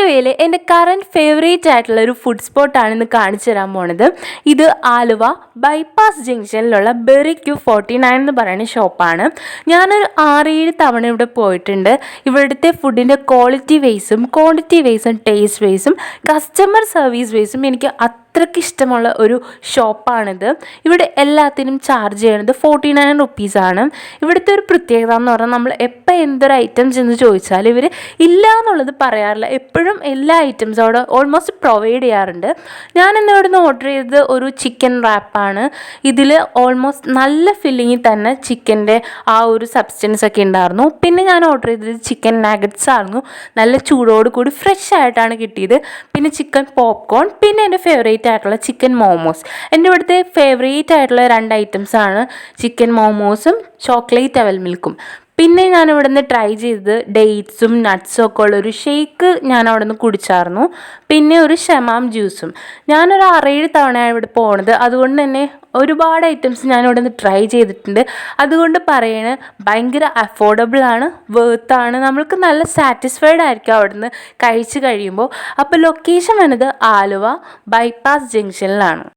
ആലുവയിലെ എൻ്റെ current favourite ആയിട്ടുള്ള ഒരു ഫുഡ് സ്പോട്ടാണ് ഇന്ന് കാണിച്ചു തരാൻ പോണത്. ഇത് ആലുവ ബൈപ്പാസ് ജംഗ്ഷനിലുള്ള ബെറിക്യു 49 എന്ന് പറയുന്ന ഷോപ്പാണ്. ഞാനൊരു 6-7 തവണ ഇവിടെ പോയിട്ടുണ്ട്. ഇവിടുത്തെ ഫുഡിൻ്റെ ക്വാളിറ്റി വൈസും ക്വാണ്ടിറ്റി വൈസും ടേസ്റ്റ് വൈസും കസ്റ്റമർ സർവീസ് വൈസും എനിക്ക് അത്രയ്ക്ക് ഇഷ്ടമുള്ള ഒരു ഷോപ്പാണിത്. ഇവിടെ എല്ലാത്തിനും ചാർജ് ചെയ്യണത് 49 റുപ്പീസാണ്. ഇവിടുത്തെ ഒരു പ്രത്യേകത എന്ന് പറഞ്ഞാൽ നമ്മൾ എപ്പോൾ എന്തൊരു ഐറ്റംസ് എന്ന് ചോദിച്ചാൽ ഇവർ ഇല്ല എന്നുള്ളത് പറയാറില്ല. എപ്പോഴും എല്ലാ ഐറ്റംസും അവിടെ ഓൾമോസ്റ്റ് പ്രൊവൈഡ് ചെയ്യാറുണ്ട്. ഞാൻ ഇന്ന് ഇവിടെ നിന്ന് ഓർഡർ ചെയ്തത് ഒരു ചിക്കൻ റാപ്പാണ്. ഇതിൽ ഓൾമോസ്റ്റ് നല്ല ഫില്ലിങ്ങിൽ തന്നെ ചിക്കൻ്റെ ആ ഒരു സബ്സ്റ്റൻസ് ഒക്കെ ഉണ്ടായിരുന്നു. പിന്നെ ഞാൻ ഓർഡർ ചെയ്തത് ചിക്കൻ നഗറ്റ്സ് ആയിരുന്നു. നല്ല ചൂടോട് കൂടി ഫ്രഷ് ആയിട്ടാണ് കിട്ടിയത്. പിന്നെ ചിക്കൻ പോപ്കോൺ, പിന്നെ എൻ്റെ ഫേവറേറ്റ് ആയിട്ടുള്ള ചിക്കൻ മോമോസ്. എൻ്റെ ഇവിടുത്തെ ഫേവറേറ്റ് ആയിട്ടുള്ള 2 ഐറ്റംസാണ് ചിക്കൻ മോമോസും ചോക്ലേറ്റ് അവൽ മിൽക്കും. പിന്നെ ഞാൻ ഇവിടെ നിന്ന് ട്രൈ ചെയ്തത് ഡേറ്റ്സും നട്ട്സും ഒക്കെ ഉള്ളൊരു ഷേക്ക് ഞാൻ അവിടെ നിന്ന് കുടിച്ചായിരുന്നു. പിന്നെ ഒരു ഷമാം ജ്യൂസും. ഞാനൊരു 6-7 തവണയാണ് ഇവിടെ പോണത്. അതുകൊണ്ട് തന്നെ ഒരുപാട് ഐറ്റംസ് ഞാനിവിടെ നിന്ന് ട്രൈ ചെയ്തിട്ടുണ്ട്. അതുകൊണ്ട് പറയണ ഭയങ്കര അഫോർഡബിളാണ്, വേർത്താണ്. നമ്മൾക്ക് നല്ല സാറ്റിസ്ഫൈഡ് ആയിരിക്കും അവിടെ നിന്ന് കഴിച്ച് കഴിയുമ്പോൾ. അപ്പോൾ ലൊക്കേഷൻ വന്നത് ആലുവ ബൈപ്പാസ് ജംഗ്ഷനിലാണ്.